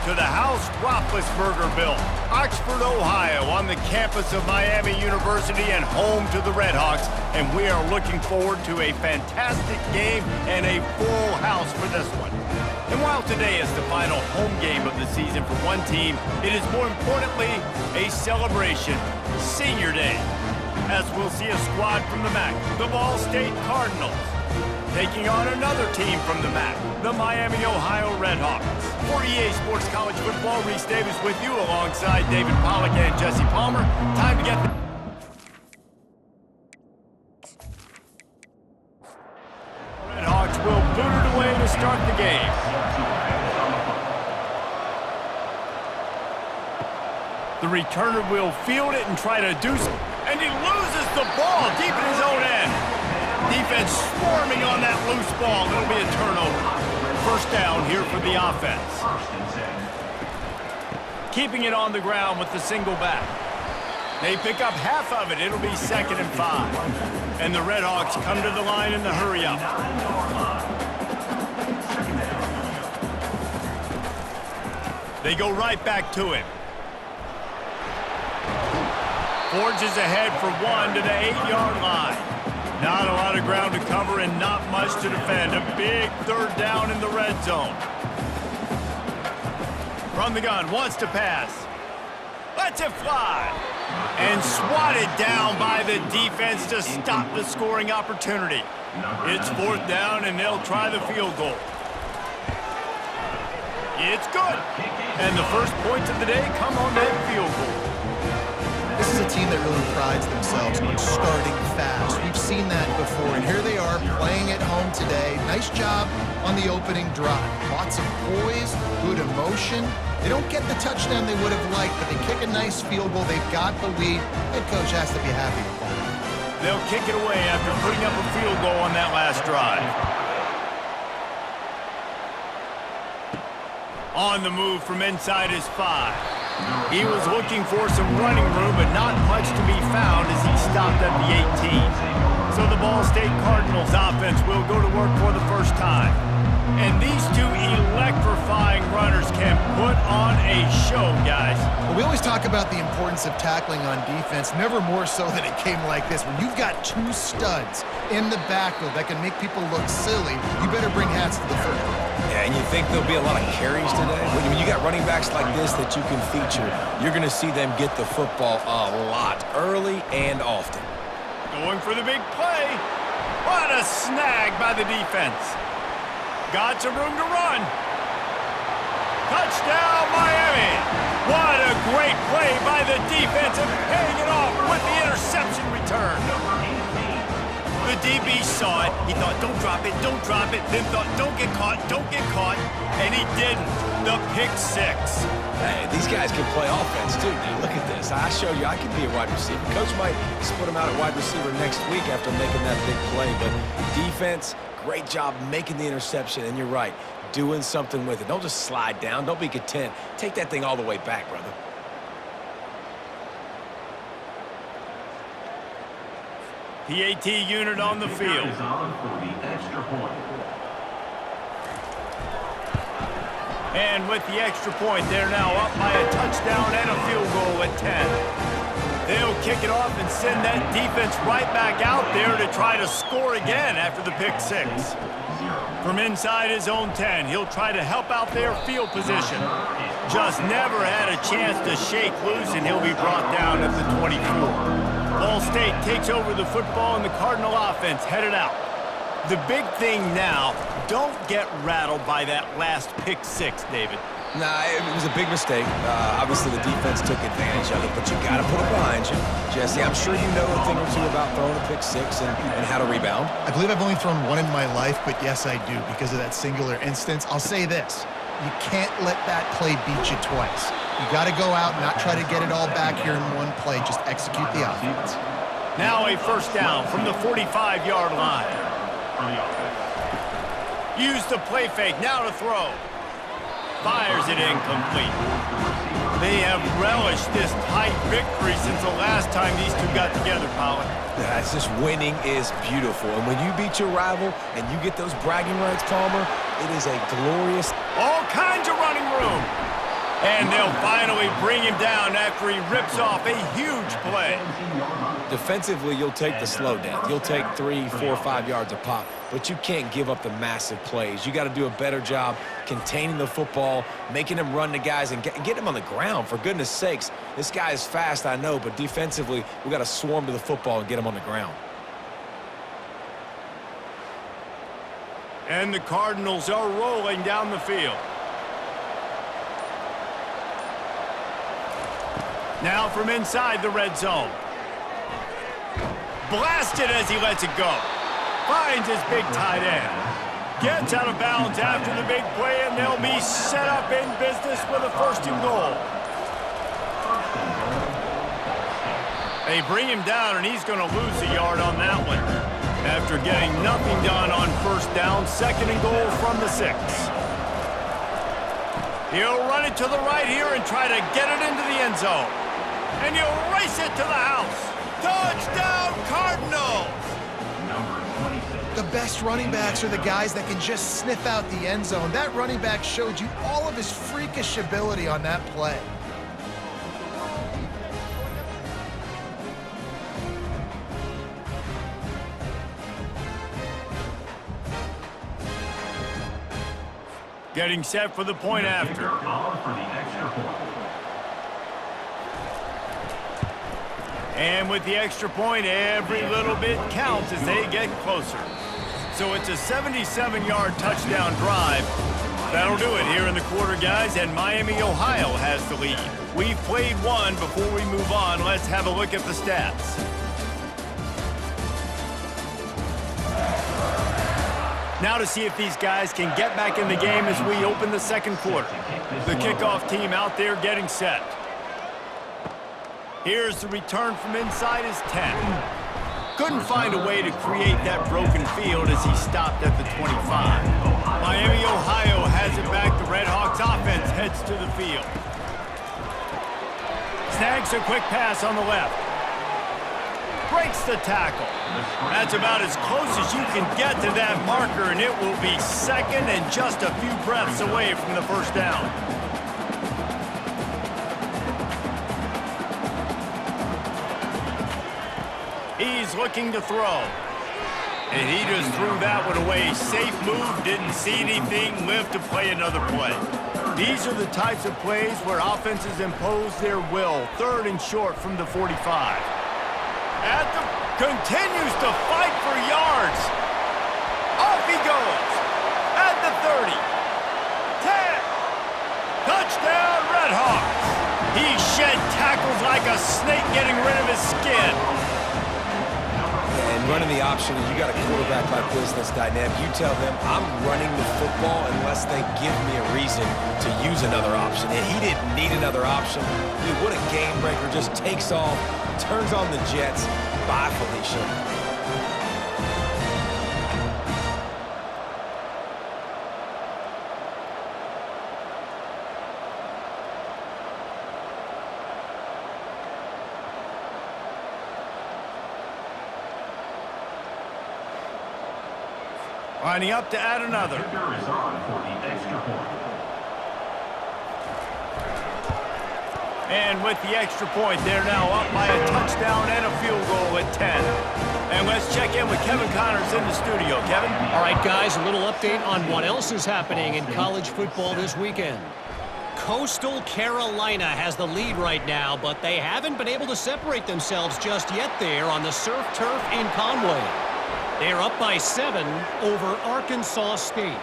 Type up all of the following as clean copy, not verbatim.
to the house Roethlisberger built, Oxford, Ohio, on the campus of Miami University and home to the Redhawks, and we are looking forward to a fantastic game and a full house for this one. And while today is the final home game of the season for one team, it is more importantly a celebration, Senior Day, as we'll see a squad from the MAC, the Ball State Cardinals, taking on another team from the MAC, the Miami, Ohio Redhawks. For EA Sports College Football, Reese Davis with you alongside David Pollack and Jesse Palmer. Time to get the Redhawks will boot it away to start the game. The returner will field it and try to do so, and he loses the ball deep in his own end. Defense swarming on that loose ball. It'll be a turnover. First down here for the offense. Keeping it on the ground with the single back. They pick up half of it. It'll be 2nd and 5. And the Redhawks come to the line in the hurry-up. They go right back to him. Forges ahead for one to the 8-yard line. Not a lot of ground to cover and not much to defend. A big 3rd down in the red zone. From the gun, wants to pass. Lets it fly. And swatted down by the defense to stop the scoring opportunity. It's 4th down and they'll try the field goal. It's good. And the first points of the day come on that field goal. This is a team that really prides themselves on starting fast. We've seen that before, and here they are playing at home today. Nice job on the opening drive. Lots of poise, good emotion. They don't get the touchdown they would have liked, but they kick a nice field goal. They've got the lead. Head coach has to be happy with that. They'll kick it away after putting up a field goal on that last drive. On the move from inside his 5. He was looking for some running room, but not much to be found as he stopped at the 18. So the Ball State Cardinals offense will go to work for the first time. And these two electrifying runners can put on a show, guys. Well, we always talk about the importance of tackling on defense, never more so than it came like this. When you've got 2 studs in the backfield that can make people look silly, you better bring hats to the football. Yeah, and you think there'll be a lot of carries today? When you got running backs like this that you can feature, you're going to see them get the football a lot, early and often. Going for the big play. What a snag by the defense. Got some room to run. Touchdown, Miami. What a great play by the defense and paying it off with the interception return. The DB saw it. He thought, don't drop it, then thought, don't get caught, and he didn't. The pick 6. Hey, these guys can play offense too, dude. Look at this. I show you I can be a wide receiver. Coach might split him out at wide receiver next week after making that big play, but defense, great job making the interception, and you're right, doing something with it. Don't just slide down. Don't be content. Take that thing all the way back, brother. PAT unit on the field. And with the extra point, they're now up by a touchdown and a field goal at 10. They'll kick it off and send that defense right back out there to try to score again after the pick 6. From inside his own 10, he'll try to help out their field position. Just never had a chance to shake loose, and he'll be brought down at the 24. Ball State takes over the football, and the Cardinal offense headed out. The big thing now, don't get rattled by that last pick 6, David. Nah, it was a big mistake. Obviously, the defense took advantage of it, but you got to put it behind you. Jesse, I'm sure you know a thing or two about throwing a pick 6 and how to rebound. I believe I've only thrown one in my life, but yes, I do because of that singular instance. I'll say this. You can't let that play beat you twice. You got to go out and not try to get it all back here in one play. Just execute the offense. Now a first down from the 45-yard line. Use the play fake, now to throw. Fires it incomplete. They have relished this tight victory since the last time these two got together, Pollack. Yeah, it's just winning is beautiful. And when you beat your rival and you get those bragging rights, Palmer, it is a glorious... All kinds of running room. And they'll finally bring him down after he rips off a huge play. Defensively, you'll take the slow down. You'll take 3, 4, 5 yards a pop, but you can't give up the massive plays. You got to do a better job containing the football, making them run the guys, and get them on the ground. For goodness sakes, this guy is fast, I know, but defensively, we got to swarm to the football and get him on the ground. And the Cardinals are rolling down the field. Now from inside the red zone. Blasted as he lets it go. Finds his big tight end. Gets out of bounds after the big play, and they'll be set up in business with a 1st and goal. They bring him down, and he's going to lose a yard on that one. After getting nothing done on 1st down, 2nd and goal from the 6. He'll run it to the right here and try to get it into the end zone. And he'll race it to the house. Touchdown, Cardinals! The best running backs are the guys that can just sniff out the end zone. That running back showed you all of his freakish ability on that play. Getting set for the point after. And with the extra point, every little bit counts as they get closer. So it's a 77-yard touchdown drive. That'll do it here in the quarter, guys, and Miami, Ohio has the lead. We've played one. Before we move on, let's have a look at the stats. Now to see if these guys can get back in the game as we open the 2nd quarter. The kickoff team out there getting set. Here's the return from inside his 10. Couldn't find a way to create that broken field as he stopped at the 25. Miami, Ohio has it back. The Redhawks offense heads to the field. Snags a quick pass on the left. Breaks the tackle. That's about as close as you can get to that marker, and it will be 2nd and just a few breaths away from the 1st down. He's looking to throw. And he just threw that one away. Safe move, didn't see anything, lived to play another play. These are the types of plays where offenses impose their will. 3rd and short from the 45. Continues to fight for yards. Off he goes. At the 30. 10. Touchdown, Redhawks. He shed tackles like a snake getting rid of his skin. And running the option, and you got a quarterback like this that's dynamic, you tell them, I'm running the football unless they give me a reason to use another option. And he didn't need another option. Dude, what a game breaker. Just takes off, turns on the Jets. Bye, Felicia. Lining up to add another. And with the extra point, they're now up by a touchdown and a field goal at 10. And let's check in with Kevin Connors in the studio. Kevin? All right, guys, a little update on what else is happening in college football this weekend. Coastal Carolina has the lead right now, but they haven't been able to separate themselves just yet there on the surf turf in Conway. They're up by 7 over Arkansas State.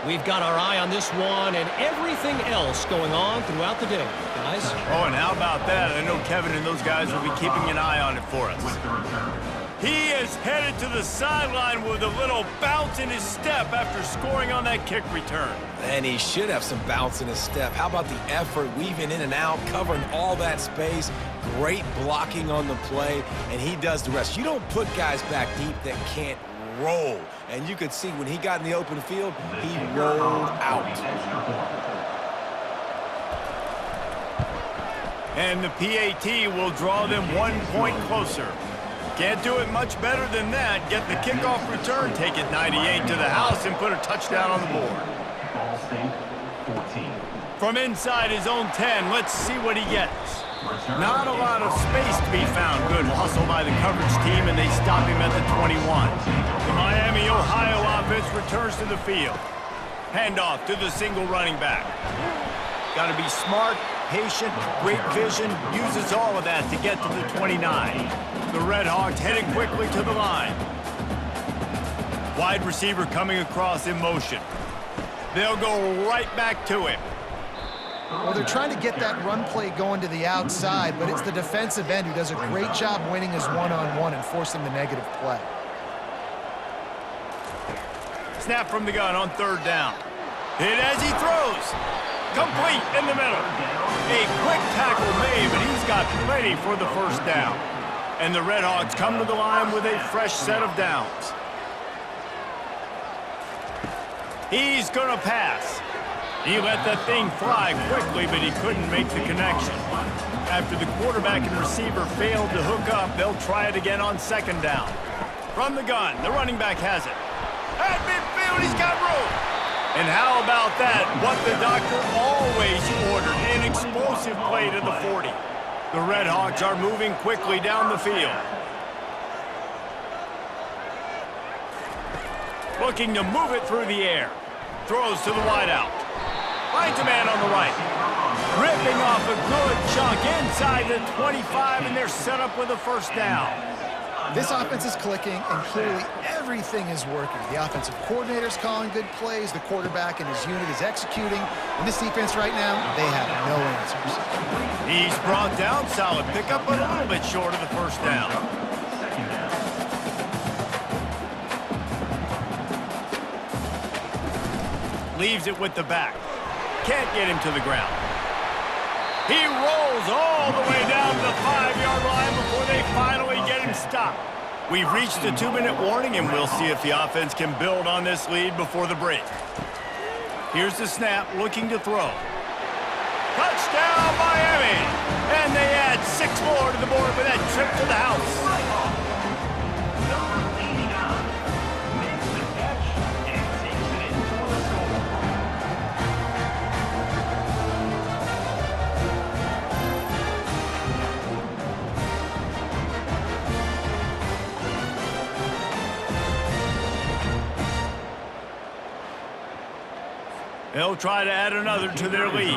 We've got our eye on this one and everything else going on throughout the day, guys. Oh, and how about that? I know Kevin and those guys will be keeping an eye on it for us. He is headed to the sideline with a little bounce in his step after scoring on that kick return. And he should have some bounce in his step. How about the effort, weaving in and out, covering all that space, great blocking on the play, and he does the rest. You don't put guys back deep that can't roll. And you could see when he got in the open field, he rolled out. And the PAT will draw them 1 point closer. Can't do it much better than that. Get the kickoff return, take it 98 to the house, and put a touchdown on the board. Ball State 14. From inside his own 10, let's see what he gets. Not a lot of space to be found. Good hustle by the coverage team, and they stop him at the 21. The Miami, Ohio offense returns to the field. Handoff to the single running back. Got to be smart, patient, great vision. Uses all of that to get to the 29. The Red Hawks heading quickly to the line. Wide receiver coming across in motion. They'll go right back to him. Well, they're trying to get that run play going to the outside, but it's the defensive end who does a great job winning his one-on-one and forcing the negative play. Snap from the gun on 3rd down. Hit as he throws. Complete in the middle. A quick tackle made, but he's got plenty for the 1st down. And the Red Hawks come to the line with a fresh set of downs. He's going to pass. He let that thing fly quickly, but he couldn't make the connection. After the quarterback and receiver failed to hook up, they'll try it again on 2nd down. From the gun, the running back has it. At midfield, he's got room. And how about that? What the doctor always ordered, an explosive play to the 40. The Red Hawks are moving quickly down the field. Looking to move it through the air. Throws to the wideout. Finds a man on the right. Ripping off a good chunk inside the 25, and they're set up with a 1st down. This offense is clicking, and clearly everything is working. The offensive coordinator's calling good plays. The quarterback and his unit is executing. And this defense right now, they have no answers. He's brought down. Solid pickup, but a little bit short of the 1st down. Leaves it with the back. Can't get him to the ground. He rolls all the way down to the 5-yard line before they finally get him stopped. We've reached the 2-minute warning, and we'll see if the offense can build on this lead before the break. Here's the snap, looking to throw. Touchdown, Miami! And they add 6 more to the board with that trip to the house. They'll try to add another to their lead.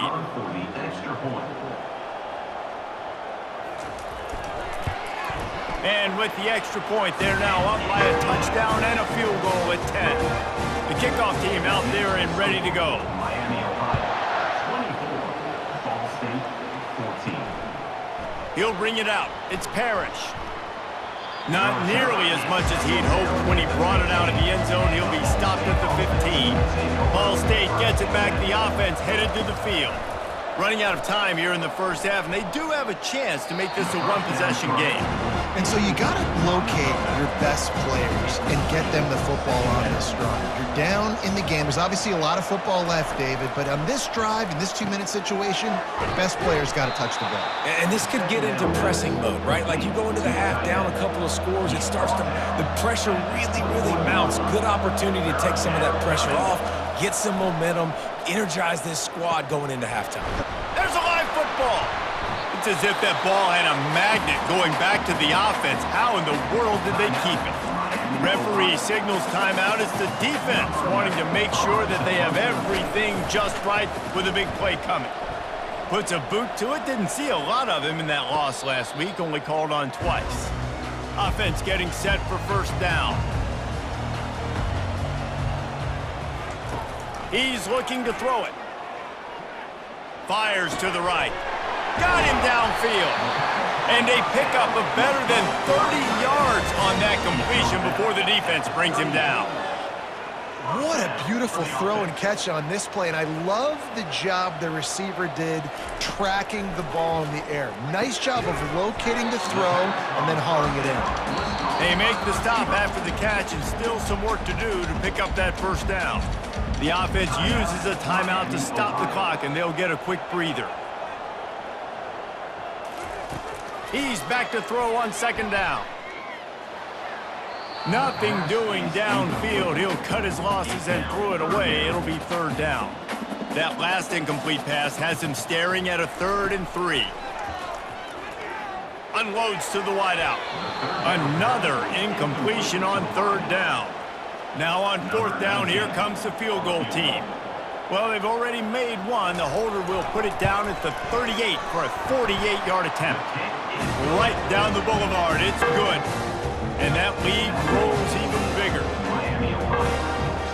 And with the extra point, they're now up by a touchdown and a field goal at 10. The kickoff team out there and ready to go. Miami, Ohio, 24, Ball State, 14. He'll bring it out. It's Parrish. Not nearly as much as he'd hoped when he brought it out of the end zone. He'll be stopped at the 15. Ball State gets it back. The offense headed to the field. Running out of time here in the 1st half, and they do have a chance to make this a one-possession game. And so you got to locate your best players and get them the football on this drive. You're down in the game. There's obviously a lot of football left, David, but on this drive, in this 2-minute situation, best players got to touch the ball. And this could get into pressing mode, right? Like you go into the half down a couple of scores, it starts to, the pressure really mounts. Good opportunity to take some of that pressure off, get some momentum, energize this squad going into halftime. There's a live football. It's as if that ball had a magnet going back to the offense. How in the world did they keep it? Referee signals timeout. It's the defense wanting to make sure that they have everything just right with a big play coming. Puts a boot to it. Didn't see a lot of him in that loss last week. Only called on twice. Offense getting set for 1st down. He's looking to throw it. Fires to the right. Got him downfield. And a pickup of better than 30 yards on that completion before the defense brings him down. What a beautiful throw and catch on this play, and I love the job the receiver did tracking the ball in the air. Nice job of locating the throw and then hauling it in. They make the stop after the catch, and still some work to do to pick up that 1st down. The offense uses a timeout to stop the clock, and they'll get a quick breather. He's back to throw on 2nd down. Nothing doing downfield. He'll cut his losses and throw it away. It'll be 3rd down. That last incomplete pass has him staring at a 3rd and 3. Unloads to the wideout. Another incompletion on 3rd down. Now on 4th down, here comes the field goal team. Well, they've already made one. The holder will put it down at the 38 for a 48-yard attempt. Right down the boulevard. It's good. And that lead grows even bigger. Miami, Ohio,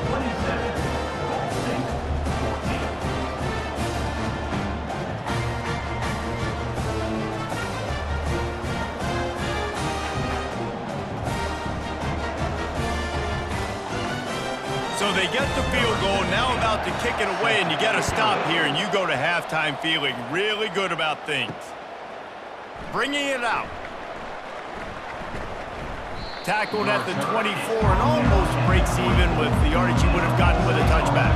27. Ball State, 14. So they get the field goal, now about to kick it away, and you got to stop here, and you go to halftime feeling really good about things. Bringing it out. Tackled at the 24 and almost breaks even with the yardage he would have gotten with a touchback.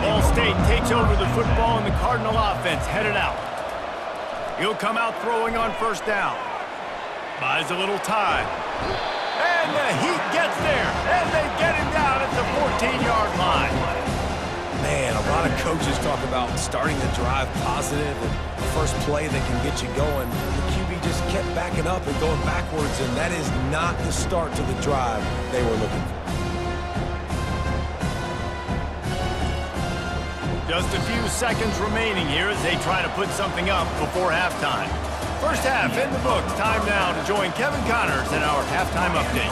Ball State takes over the football, and the Cardinal offense headed out. He'll come out throwing on 1st down. Buys a little time. And the Heat gets there, and they get him down at the 14-yard line. Man, a lot of coaches talk about starting the drive positive and the first play that can get you going. The QB just kept backing up and going backwards, and that is not the start to the drive they were looking for. Just a few seconds remaining here as they try to put something up before halftime. First half in the books. Time now to join Kevin Connors in our halftime update.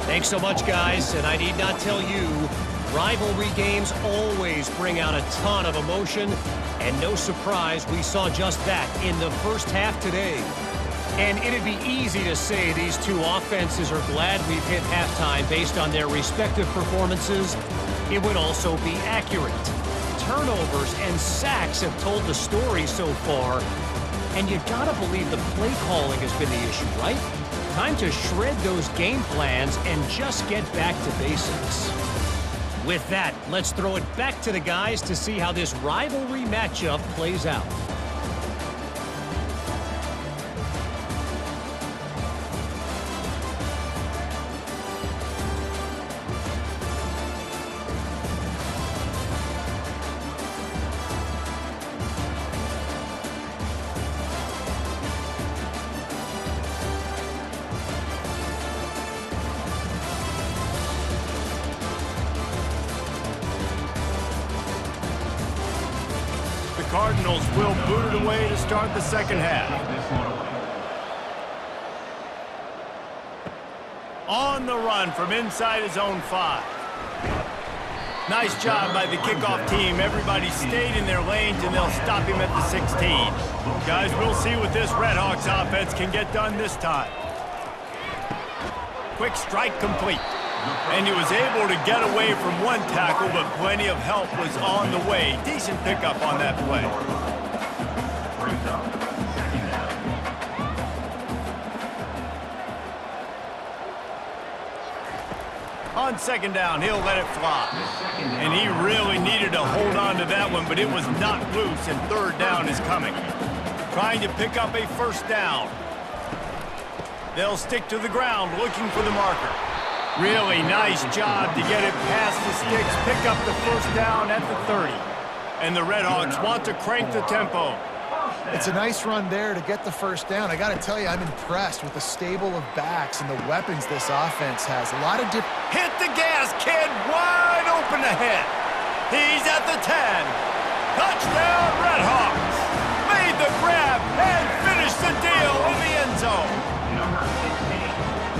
Thanks so much, guys, and I need not tell you, rivalry games always bring out a ton of emotion, and no surprise, we saw just that in the first half today. And it'd be easy to say these two offenses are glad we've hit halftime based on their respective performances. It would also be accurate. Turnovers and sacks have told the story so far, and you gotta believe the play calling has been the issue, right? Time to shred those game plans and just get back to basics. With that, let's throw it back to the guys to see how this rivalry matchup plays out. Cardinals will boot it away to start the second half. On the run from inside his own 5. Nice job by the kickoff team. Everybody stayed in their lanes, and they'll stop him at the 16. Guys, we'll see what this Redhawks offense can get done this time. Quick strike complete. And he was able to get away from one tackle, but plenty of help was on the way. Decent pickup on that play. On 2nd down, he'll let it fly. And he really needed to hold on to that one, but it was knocked loose, and 3rd down is coming. Trying to pick up a 1st down. They'll stick to the ground looking for the marker. Really nice job to get it past the sticks, pick up the 1st down at the 30. And the Redhawks want to crank the tempo. It's a nice run there to get the 1st down. I got to tell you, I'm impressed with the stable of backs and the weapons this offense has. A lot of different... Hit the gas, kid! Wide open ahead. He's at the 10. Touchdown, Redhawks! Made the grab and finished the deal in the end zone.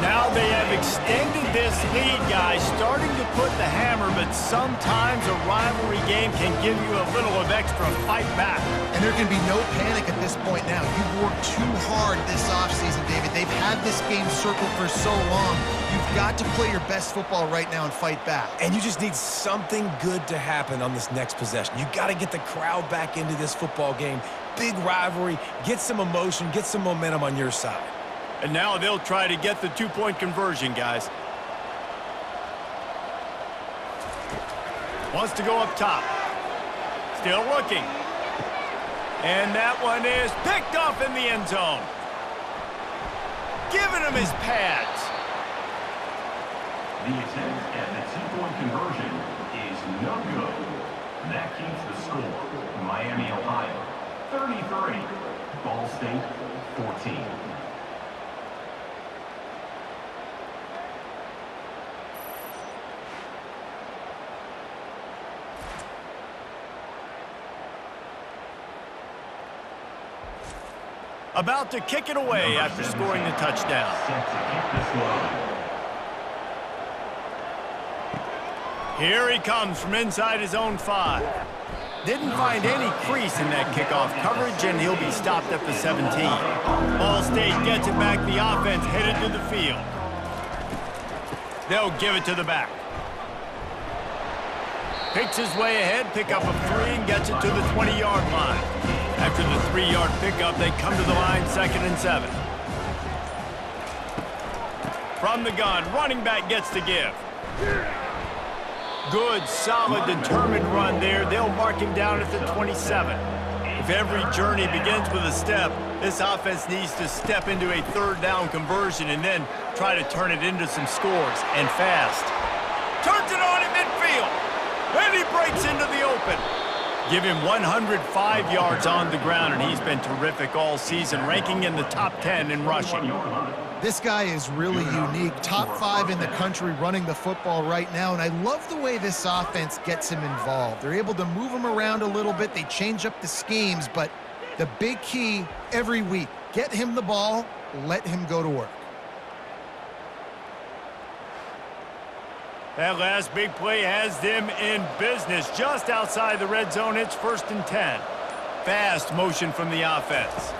Now they have extended this lead, guys, starting to put the hammer, but sometimes a rivalry game can give you a little of extra fight back. And there can be no panic at this point now. You've worked too hard this offseason, David. They've had this game circled for so long. You've got to play your best football right now and fight back. And you just need something good to happen on this next possession. You got to get the crowd back into this football game. Big rivalry, get some emotion, get some momentum on your side. And now they'll try to get the 2-point conversion, guys. Wants to go up top. Still looking. And that one is picked off in the end zone. Giving him his pads. The attempt at the 2-point conversion is no good. 33. Ball State, 14. About to kick it away after scoring the touchdown. Set to kick this line. Here he comes from inside his own 5. Didn't find any crease in that kickoff coverage, and he'll be stopped at the 17. Ball State gets it back. The offense headed to the field. They'll give it to the back. Picks his way ahead, pick up a 3, and gets it to the 20-yard line. After the 3-yard pickup, they come to the line 2nd and 7. From the gun, running back gets to give. Good, solid, determined run there. They'll mark him down at the 27. If every journey begins with a step, this offense needs to step into a 3rd down conversion and then try to turn it into some scores, and fast. Turns it on in midfield, and he breaks into the open. Give him 105 yards on the ground, and he's been terrific all season, ranking in the top 10 in rushing. This guy is really unique. Top 5 in the country running the football right now, and I love the way this offense gets him involved. They're able to move him around a little bit. They change up the schemes, but the big key every week, get him the ball, let him go to work. That last big play has them in business just outside the red zone. It's 1st and 10. Fast motion from the offense.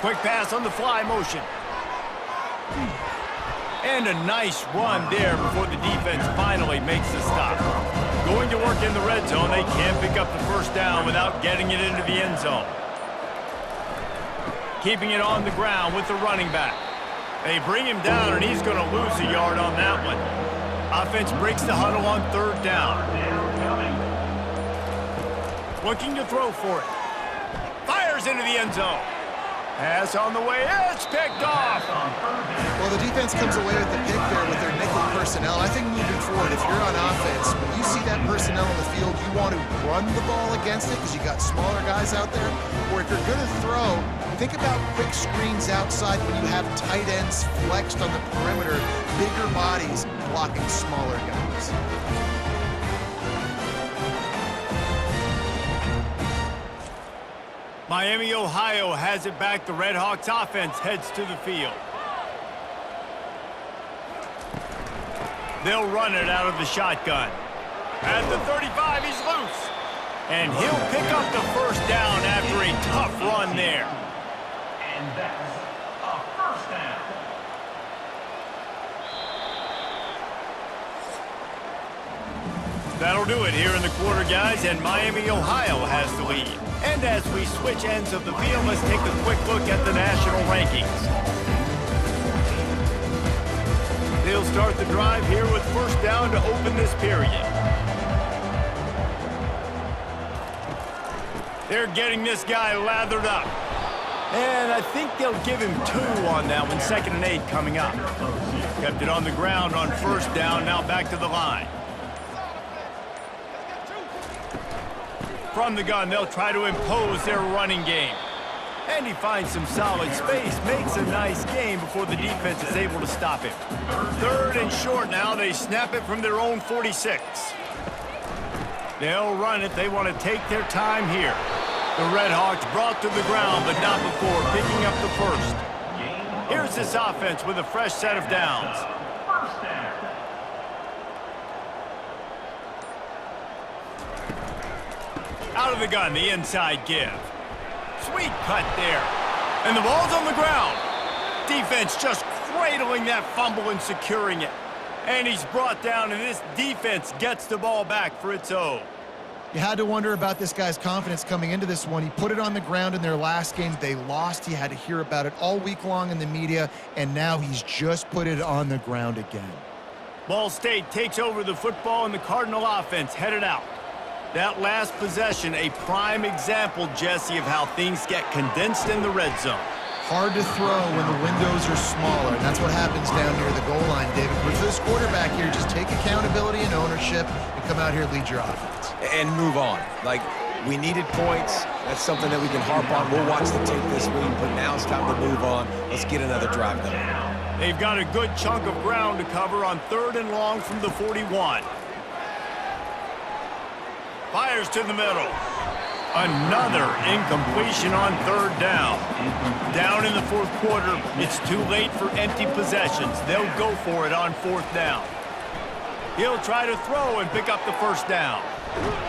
Quick pass on the fly motion. And a nice run there before the defense finally makes the stop. Going to work in the red zone, they can't pick up the 1st down without getting it into the end zone. Keeping it on the ground with the running back. They bring him down, and he's going to lose a yard on that one. Offense breaks the huddle on 3rd down. Looking to throw for it. Fires into the end zone. Pass on the way. It's picked off. Well, the defense comes away with the pick there with their nickel personnel. I think moving forward, if you're on offense, when you see that personnel on the field, you want to run the ball against it because you got smaller guys out there. Or if you're going to throw, think about quick screens outside when you have tight ends flexed on the perimeter, bigger bodies blocking smaller guys. Miami, Ohio has it back. The Redhawks offense heads to the field. They'll run it out of the shotgun. At the 35, he's loose. And he'll pick up the 1st down after a tough run there. And that's a 1st down. That'll do it here in the quarter, guys, and Miami, Ohio has the lead. And as we switch ends of the field, let's take a quick look at the national rankings. They'll start the drive here with 1st down to open this period. They're getting this guy lathered up. And I think they'll give him 2 on that one. 2nd and 8 coming up. Kept it on the ground on 1st down, now back to the line. From the gun, they'll try to impose their running game. And he finds some solid space, makes a nice game before the defense is able to stop him. 3rd and short now. They snap it from their own 46. They'll run it. They want to take their time here. The Redhawks brought to the ground, but not before picking up the 1st. Here's this offense with a fresh set of downs. 1st down. Out of the gun, the inside give. Sweet cut there. And the ball's on the ground. Defense just cradling that fumble and securing it. And he's brought down, and this defense gets the ball back for its own. You had to wonder about this guy's confidence coming into this one. He put it on the ground in their last game. They lost. He had to hear about it all week long in the media, and now he's just put it on the ground again. Ball State takes over the football, and the Cardinal offense headed out. That last possession, a prime example, Jesse, of how things get condensed in the red zone. Hard to throw when the windows are smaller, and that's what happens down near the goal line, David. But for this quarterback here, just take accountability and ownership and come out here and lead your offense. And move on. Like, We needed points. That's something that we can harp on. We'll watch the tape this week, but now it's time to move on. Let's get another drive going. They've got a good chunk of ground to cover on 3rd and long from the 41. Fires to the middle. Another incompletion on 3rd down. Down in the 4th quarter, it's too late for empty possessions. They'll go for it on 4th down. He'll try to throw and pick up the 1st down.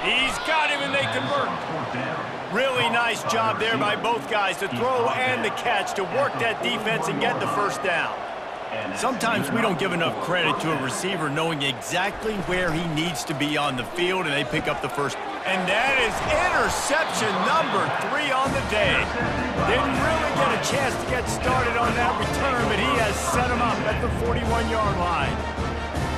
He's got him and they convert. Really nice job there by both guys to throw and to catch, to work that defense and get the 1st down. Sometimes we don't give enough credit to a receiver knowing exactly where he needs to be on the field, and they pick up the 1st. And that is interception number 3 on the day. Didn't really get a chance to get started on that return, but he has set him up at the 41-yard line.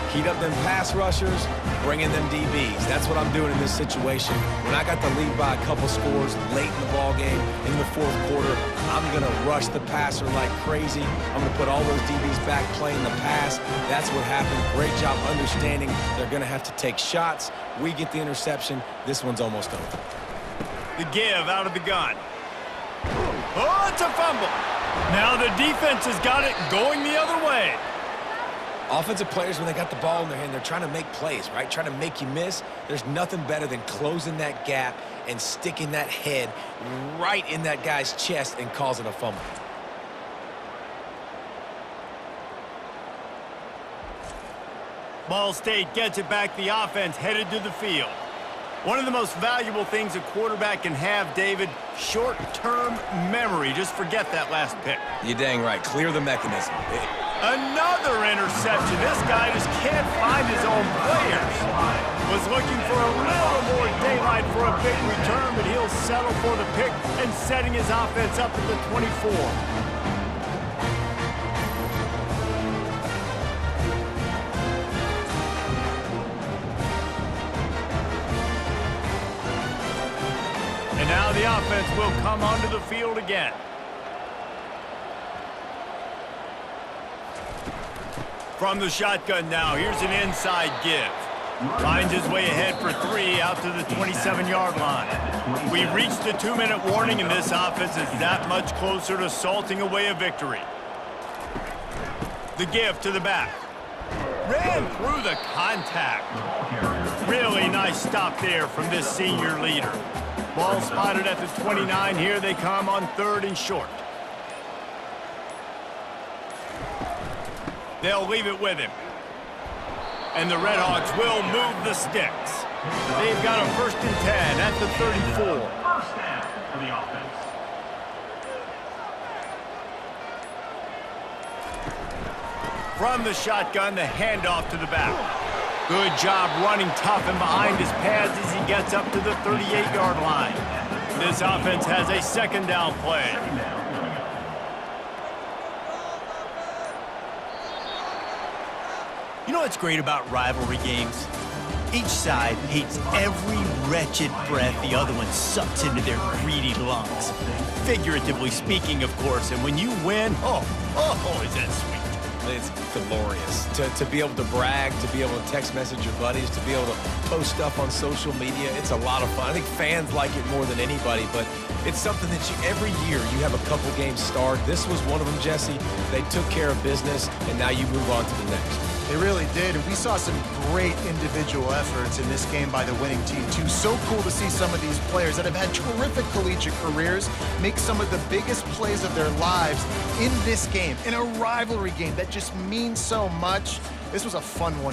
Heat up them pass rushers, bring in them DBs. That's what I'm doing in this situation. When I got the lead by a couple scores late in the ball game, in the 4th quarter, I'm going to rush the passer like crazy. I'm going to put all those DBs back playing the pass. That's what happened. Great job understanding they're going to have to take shots. We get the interception. This one's almost over. The give out of the gun. Oh, it's a fumble. Now the defense has got it going the other way. Offensive players, when they got the ball in their hand, they're trying to make plays, right? Trying to make you miss. There's nothing better than closing that gap and sticking that head right in that guy's chest and causing a fumble. Ball State gets it back. The offense headed to the field. One of the most valuable things a quarterback can have, David, short-term memory. Just forget that last pick. You're dang right. Clear the mechanism. Another interception. This guy just can't find his own players. Was looking for a little more daylight for a big return, but he'll settle for the pick and setting his offense up at the 24. And now the offense will come onto the field again. From the shotgun now, here's an inside give. Finds his way ahead for 3 out to the 27-yard line. We've reached the 2-minute warning, and this offense is that much closer to salting away a victory. The give to the back. Ran through the contact. Really nice stop there from this senior leader. Ball spotted at the 29. Here they come on 3rd and short. They'll leave it with him. And the Redhawks will move the sticks. They've got a 1st and 10 at the 34. 1st down for the offense. From the shotgun, the handoff to the back. Good job running tough and behind his pads as he gets up to the 38-yard line. This offense has a 2nd down play. You know what's great about rivalry games? Each side hates every wretched breath the other one sucks into their greedy lungs. Figuratively speaking, of course, and when you win, oh, is that sweet. It's glorious to be able to brag, to be able to text message your buddies, to be able to post stuff on social media. It's a lot of fun. I think fans like it more than anybody, but it's something that every year you have a couple games starred. This was one of them, Jesse. They took care of business, and now you move on to the next. They really did, and we saw some great individual efforts in this game by the winning team, too. So cool to see some of these players that have had terrific collegiate careers make some of the biggest plays of their lives in this game, in a rivalry game that just means so much. This was a fun one.